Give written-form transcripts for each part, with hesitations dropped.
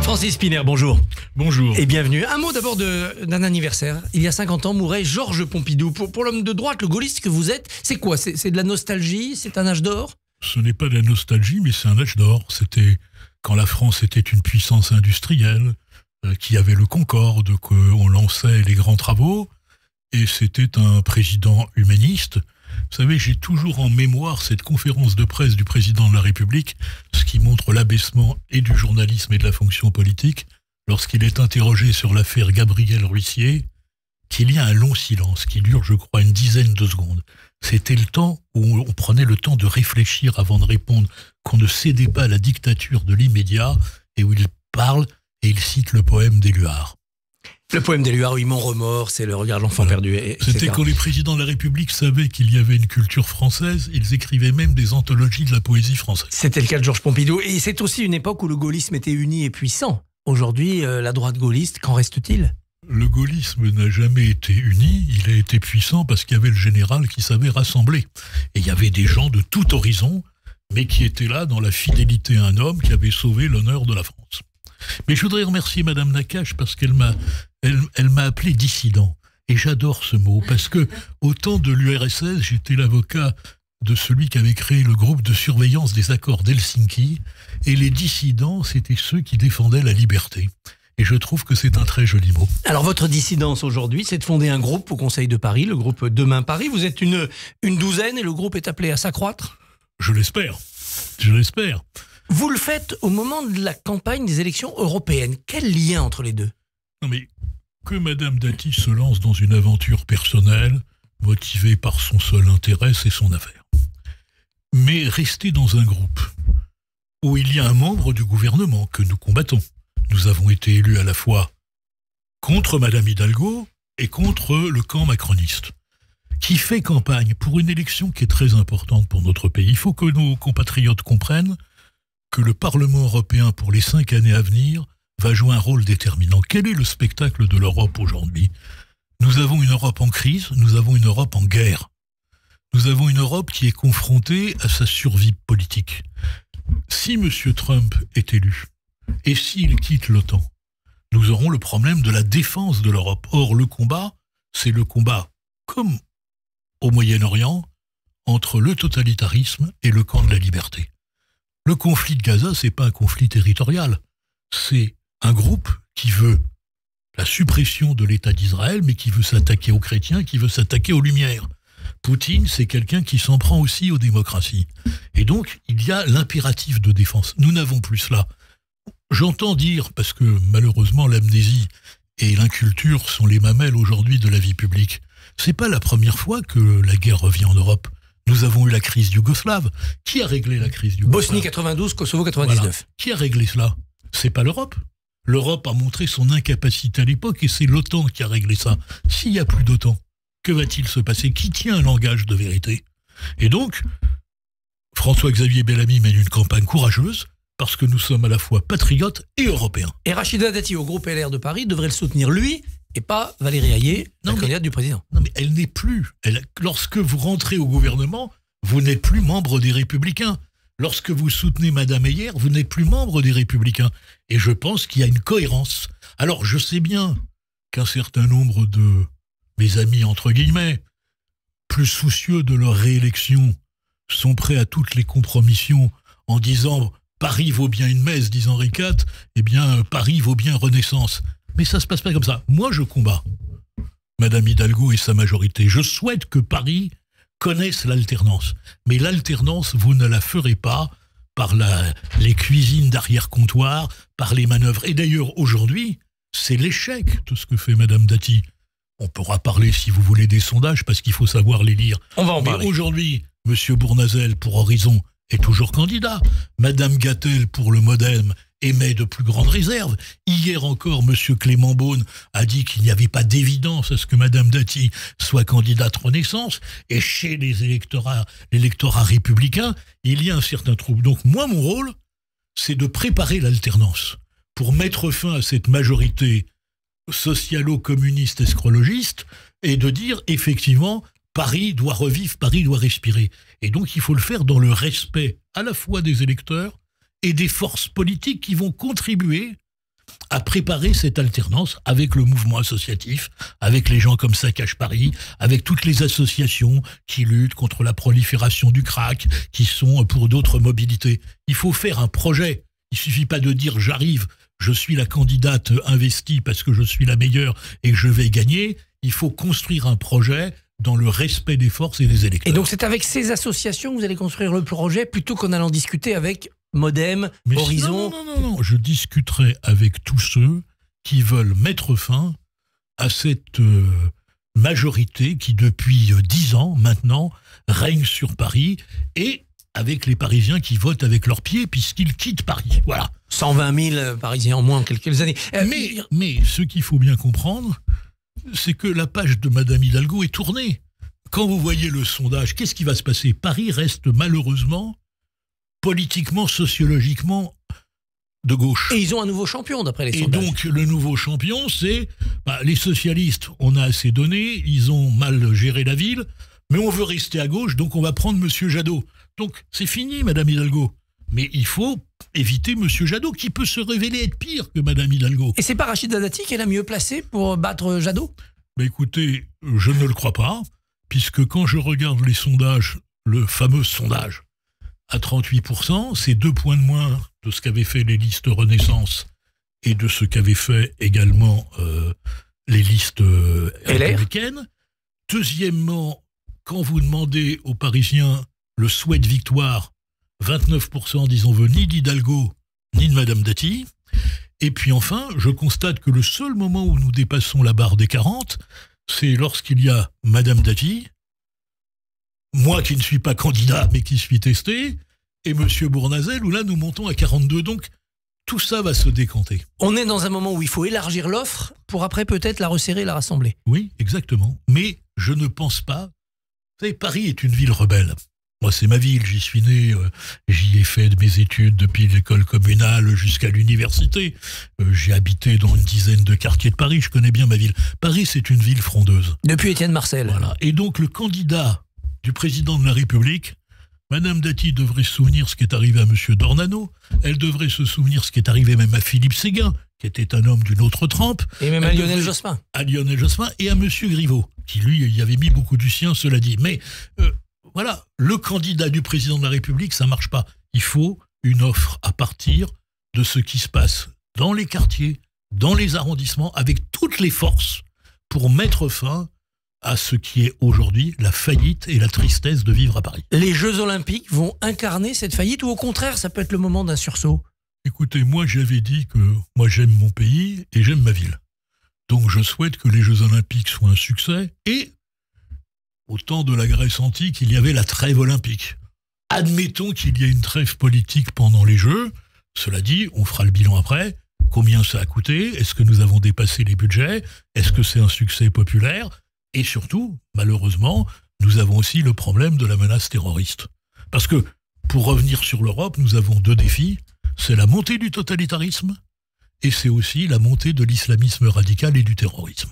Francis Piner, bonjour. Bonjour. Et bienvenue. Un mot d'abord d'un anniversaire. Il y a 50 ans mourait Georges Pompidou. Pour l'homme de droite, le gaulliste que vous êtes, c'est quoi? C'est de la nostalgie? C'est un âge d'or? Ce n'est pas de la nostalgie, mais c'est un âge d'or. C'était quand la France était une puissance industrielle, qui avait le Concorde, qu'on lançait les grands travaux, et c'était un président humaniste. Vous savez, j'ai toujours en mémoire cette conférence de presse du président de la République, ce qui montre l'abaissement et du journalisme et de la fonction politique, lorsqu'il est interrogé sur l'affaire Gabriel Ruissier, qu'il y a un long silence qui dure, je crois, une dizaine de secondes. C'était le temps où on prenait le temps de réfléchir avant de répondre, qu'on ne cédait pas à la dictature de l'immédiat, et où il parle et il cite le poème d'Éluard. Le poème d'Éluard, oui, Mon remords, c'est le regard de l'enfant perdu. C'était quand les présidents de la République savaient qu'il y avait une culture française, ils écrivaient même des anthologies de la poésie française. C'était le cas de Georges Pompidou. Et c'est aussi une époque où le gaullisme était uni et puissant. Aujourd'hui, la droite gaulliste, qu'en reste-t-il? Le gaullisme n'a jamais été uni, il a été puissant parce qu'il y avait le général qui savait rassembler. Et il y avait des gens de tout horizon, mais qui étaient là dans la fidélité à un homme qui avait sauvé l'honneur de la France. Mais je voudrais remercier Madame Nakache parce qu'elle m'a appelé dissident. Et j'adore ce mot, parce que au temps de l'URSS, j'étais l'avocat de celui qui avait créé le groupe de surveillance des accords d'Helsinki, et les dissidents, c'était ceux qui défendaient la liberté. Et je trouve que c'est un très joli mot. Alors votre dissidence aujourd'hui, c'est de fonder un groupe au Conseil de Paris, le groupe Demain Paris. Vous êtes une douzaine et le groupe est appelé à s'accroître? Je l'espère. Je l'espère. Vous le faites au moment de la campagne des élections européennes. Quel lien entre les deux? Non mais, que Madame Dati se lance dans une aventure personnelle, motivée par son seul intérêt, c'est son affaire. Mais rester dans un groupe où il y a un membre du gouvernement que nous combattons. Nous avons été élus à la fois contre Madame Hidalgo et contre le camp macroniste, qui fait campagne pour une élection qui est très importante pour notre pays. Il faut que nos compatriotes comprennent que le Parlement européen, pour les 5 années à venir, va jouer un rôle déterminant. Quel est le spectacle de l'Europe aujourd'hui? Nous avons une Europe en crise, nous avons une Europe en guerre. Nous avons une Europe qui est confrontée à sa survie politique. Si M. Trump est élu, et s'il quitte l'OTAN, nous aurons le problème de la défense de l'Europe. Or, le combat, c'est le combat, comme au Moyen-Orient, entre le totalitarisme et le camp de la liberté. Le conflit de Gaza, c'est pas un conflit territorial. C'est un groupe qui veut la suppression de l'État d'Israël, mais qui veut s'attaquer aux chrétiens, qui veut s'attaquer aux Lumières. Poutine, c'est quelqu'un qui s'en prend aussi aux démocraties. Et donc, il y a l'impératif de défense. Nous n'avons plus cela. J'entends dire, parce que malheureusement l'amnésie et l'inculture sont les mamelles aujourd'hui de la vie publique, c'est pas la première fois que la guerre revient en Europe. Nous avons eu la crise yougoslave. Qui a réglé la crise yougoslave? Bosnie 92, Kosovo 99. Voilà. Qui a réglé cela? C'est pas l'Europe. L'Europe a montré son incapacité à l'époque et c'est l'OTAN qui a réglé ça. S'il n'y a plus d'OTAN, que va-t-il se passer? Qui tient un langage de vérité? Et donc, François-Xavier Bellamy mène une campagne courageuse parce que nous sommes à la fois patriotes et européens. Et Rachida Dati, au groupe LR de Paris, devrait le soutenir lui et pas Valérie Hayé, la candidate du président. Non mais elle n'est plus. Lorsque vous rentrez au gouvernement, vous n'êtes plus membre des Républicains. Lorsque vous soutenez Madame Heyer, vous n'êtes plus membre des Républicains. Et je pense qu'il y a une cohérence. Alors je sais bien qu'un certain nombre de mes amis, entre guillemets, plus soucieux de leur réélection, sont prêts à toutes les compromissions en disant « Paris vaut bien une messe », disant Henri IV, eh bien Paris vaut bien Renaissance. Mais ça ne se passe pas comme ça. Moi, je combats Madame Hidalgo et sa majorité. Je souhaite que Paris connaisse l'alternance. Mais l'alternance, vous ne la ferez pas par les cuisines d'arrière-comptoir, par les manœuvres. Et d'ailleurs, aujourd'hui, c'est l'échec de ce que fait Madame Dati. On pourra parler, si vous voulez, des sondages, parce qu'il faut savoir les lire. On va en parler. Mais aujourd'hui, M. Bournazel, pour Horizon, est toujours candidat. Madame Gattel, pour le MoDem, émet de plus grandes réserves. Hier encore, M. Clément Beaune a dit qu'il n'y avait pas d'évidence à ce que Mme Dati soit candidate Renaissance. Et chez l'électorat républicain, il y a un certain trouble. Donc moi, mon rôle, c'est de préparer l'alternance pour mettre fin à cette majorité socialo-communiste escrologiste et de dire, effectivement, Paris doit revivre, Paris doit respirer. Et donc, il faut le faire dans le respect à la fois des électeurs et des forces politiques qui vont contribuer à préparer cette alternance avec le mouvement associatif, avec les gens comme Saccage Paris, avec toutes les associations qui luttent contre la prolifération du crack, qui sont pour d'autres mobilités. Il faut faire un projet. Il suffit pas de dire j'arrive, je suis la candidate investie parce que je suis la meilleure et que je vais gagner. Il faut construire un projet dans le respect des forces et des électeurs. Et donc c'est avec ces associations que vous allez construire le projet plutôt qu'en allant discuter avec Modem, Horizon. Non, je discuterai avec tous ceux qui veulent mettre fin à cette majorité qui, depuis 10 ans maintenant, règne sur Paris, et avec les Parisiens qui votent avec leurs pieds puisqu'ils quittent Paris. Voilà. 120 000 Parisiens en moins en quelques années. Mais ce qu'il faut bien comprendre, c'est que la page de Madame Hidalgo est tournée. Quand vous voyez le sondage, qu'est-ce qui va se passer? Paris reste malheureusement politiquement, sociologiquement, de gauche. Et ils ont un nouveau champion, d'après les sondages. Et donc, le nouveau champion, c'est les socialistes, on a assez donné, ils ont mal géré la ville, mais on veut rester à gauche, donc on va prendre Monsieur Jadot. Donc, c'est fini, Madame Hidalgo. Mais il faut éviter Monsieur Jadot, qui peut se révéler être pire que Madame Hidalgo. Et c'est pas Rachida Dati qui est la mieux placée pour battre Jadot? Écoutez, je ne le crois pas, puisque quand je regarde les sondages, le fameux sondage, à 38%, c'est 2 points de moins de ce qu'avaient fait les listes Renaissance et de ce qu'avaient fait également les listes républicaines. Deuxièmement, quand vous demandez aux Parisiens le souhait de victoire, 29% disent on veut ni d'Hidalgo ni de Madame Dati. Et puis enfin, je constate que le seul moment où nous dépassons la barre des 40, c'est lorsqu'il y a Madame Dati, moi qui ne suis pas candidat mais qui suis testé, et Monsieur Bournazel, où là nous montons à 42. Donc tout ça va se décanter. On est dans un moment où il faut élargir l'offre pour après peut-être la resserrer, la rassembler. Oui, exactement. Mais je ne pense pas... Vous savez, Paris est une ville rebelle. Moi, c'est ma ville, j'y suis né, j'y ai fait de mes études depuis l'école communale jusqu'à l'université. J'ai habité dans une dizaine de quartiers de Paris, je connais bien ma ville. Paris, c'est une ville frondeuse. Depuis Étienne Marcel. Voilà. Et donc, le candidat du président de la République, Madame Dati devrait se souvenir ce qui est arrivé à Monsieur Dornano, elle devrait se souvenir ce qui est arrivé même à Philippe Séguin, qui était un homme d'une autre trempe. Et même à Lionel Jospin. À Lionel Jospin et à Monsieur Griveaux, qui lui y avait mis beaucoup du sien, cela dit. Mais voilà, le candidat du président de la République, ça marche pas. Il faut une offre à partir de ce qui se passe dans les quartiers, dans les arrondissements, avec toutes les forces pour mettre fin à ce qui est aujourd'hui la faillite et la tristesse de vivre à Paris. Les Jeux Olympiques vont incarner cette faillite ou au contraire, ça peut être le moment d'un sursaut? Écoutez, moi j'avais dit que moi j'aime mon pays et j'aime ma ville. Donc je souhaite que les Jeux Olympiques soient un succès. Et au temps de la Grèce antique, il y avait la trêve olympique. Admettons qu'il y ait une trêve politique pendant les Jeux. Cela dit, on fera le bilan après. Combien ça a coûté? Est-ce que nous avons dépassé les budgets? Est-ce que c'est un succès populaire? Et surtout, malheureusement, nous avons aussi le problème de la menace terroriste. Parce que, pour revenir sur l'Europe, nous avons 2 défis. C'est la montée du totalitarisme et c'est aussi la montée de l'islamisme radical et du terrorisme,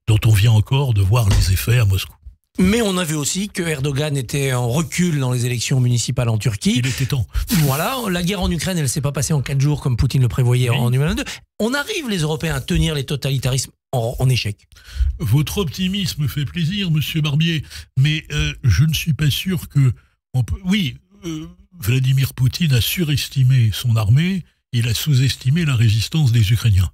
dont on vient encore de voir les effets à Moscou. Mais on a vu aussi que Erdogan était en recul dans les élections municipales en Turquie. Il était temps. Voilà, la guerre en Ukraine, elle ne s'est pas passée en 4 jours comme Poutine le prévoyait en 2022. On arrive, les Européens, à tenir les totalitarismes en échec. Votre optimisme fait plaisir, Monsieur Barbier, mais je ne suis pas sûr que... Vladimir Poutine a surestimé son armée, il a sous-estimé la résistance des Ukrainiens.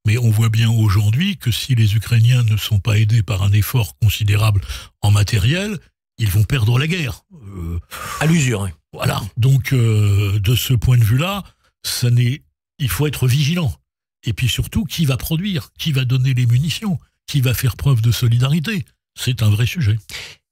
Mais on voit bien aujourd'hui que si les Ukrainiens ne sont pas aidés par un effort considérable en matériel, ils vont perdre la guerre. À l'usure. Hein. Voilà. Donc, de ce point de vue-là, il faut être vigilant. Et puis surtout, qui va produire? Qui va donner les munitions? Qui va faire preuve de solidarité? C'est un vrai sujet.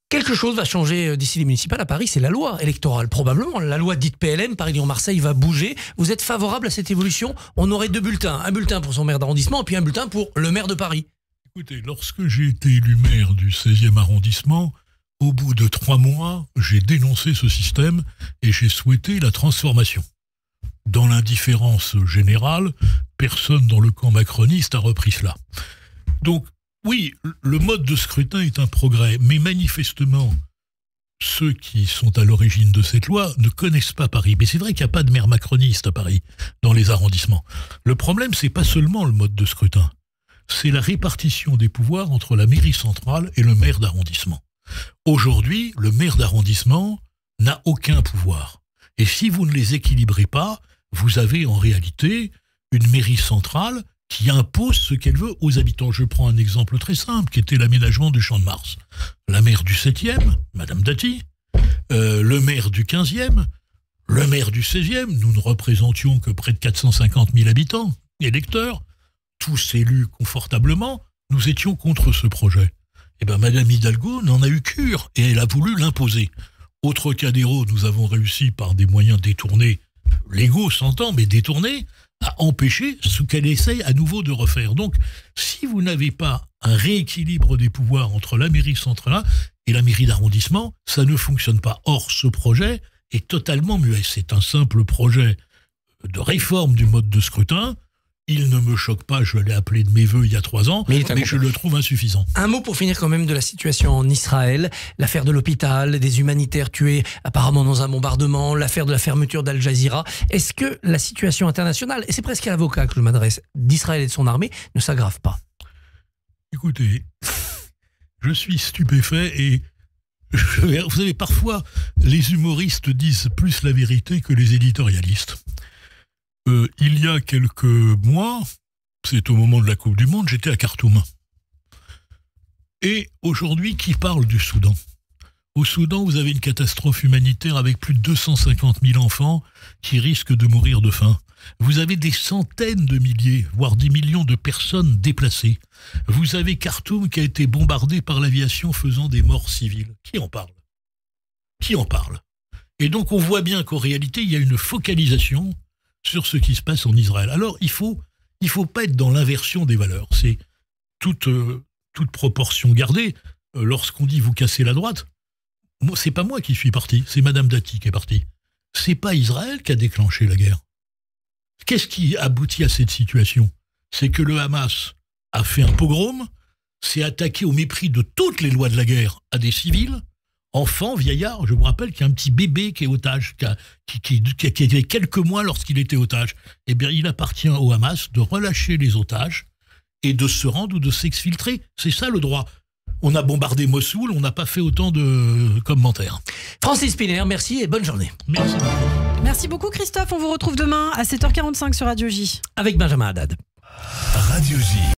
Quelque chose va changer d'ici les municipales à Paris, c'est la loi électorale. Probablement, la loi dite PLM, Paris-Lyon-Marseille, va bouger. Vous êtes favorable à cette évolution? On aurait 2 bulletins. Un bulletin pour son maire d'arrondissement et puis un bulletin pour le maire de Paris. Écoutez, lorsque j'ai été élu maire du 16e arrondissement, au bout de 3 mois, j'ai dénoncé ce système et j'ai souhaité la transformation. Dans l'indifférence générale, personne dans le camp macroniste a repris cela. Donc, oui, le mode de scrutin est un progrès, mais manifestement, ceux qui sont à l'origine de cette loi ne connaissent pas Paris. Mais c'est vrai qu'il n'y a pas de maire macroniste à Paris, dans les arrondissements. Le problème, c'est pas seulement le mode de scrutin, c'est la répartition des pouvoirs entre la mairie centrale et le maire d'arrondissement. Aujourd'hui, le maire d'arrondissement n'a aucun pouvoir. Et si vous ne les équilibrez pas, vous avez en réalité une mairie centrale qui impose ce qu'elle veut aux habitants. Je prends un exemple très simple, qui était l'aménagement du Champ de Mars. La maire du 7e, Madame Dati, le maire du 15e, le maire du 16e, nous ne représentions que près de 450 000 habitants, électeurs, tous élus confortablement, nous étions contre ce projet. Eh bien, Madame Hidalgo n'en a eu cure, et elle a voulu l'imposer. Autre Cadéro, nous avons réussi par des moyens détournés, légaux s'entend, mais détournés, à empêcher ce qu'elle essaye à nouveau de refaire. Donc, si vous n'avez pas un rééquilibre des pouvoirs entre la mairie centrale et la mairie d'arrondissement, ça ne fonctionne pas. Or, ce projet est totalement muet. C'est un simple projet de réforme du mode de scrutin. Il ne me choque pas, je l'ai appelé de mes voeux il y a 3 ans, mais je le trouve insuffisant. Un mot pour finir quand même de la situation en Israël, l'affaire de l'hôpital, des humanitaires tués apparemment dans un bombardement, l'affaire de la fermeture d'Al Jazeera. Est-ce que la situation internationale, et c'est presque à l'avocat que je m'adresse, d'Israël et de son armée, ne s'aggrave pas? Écoutez, je suis stupéfait et vous savez, parfois les humoristes disent plus la vérité que les éditorialistes. Il y a quelques mois, c'est au moment de la Coupe du Monde, j'étais à Khartoum. Et aujourd'hui, qui parle du Soudan? Au Soudan, vous avez une catastrophe humanitaire avec plus de 250 000 enfants qui risquent de mourir de faim. Vous avez des centaines de milliers, voire des millions de personnes déplacées. Vous avez Khartoum qui a été bombardé par l'aviation faisant des morts civiles. Qui en parle? Qui en parle? Et donc on voit bien qu'en réalité, il y a une focalisation sur ce qui se passe en Israël. Alors, il faut pas être dans l'inversion des valeurs. C'est toute proportion gardée. Lorsqu'on dit « vous cassez la droite », c'est pas moi qui suis parti, c'est Madame Dati qui est partie. C'est pas Israël qui a déclenché la guerre. Qu'est-ce qui aboutit à cette situation? C'est que le Hamas a fait un pogrom, s'est attaqué au mépris de toutes les lois de la guerre à des civils, enfants, vieillards. Je vous rappelle qu'il y a un petit bébé qui est otage, qui avait quelques mois lorsqu'il était otage. Eh bien, il appartient au Hamas de relâcher les otages et de se rendre ou de s'exfiltrer. C'est ça le droit. On a bombardé Mossoul, on n'a pas fait autant de commentaires. Francis Piner, merci et bonne journée. Merci beaucoup. Merci beaucoup Christophe, on vous retrouve demain à 7h45 sur Radio J. Avec Benjamin Haddad. Radio J.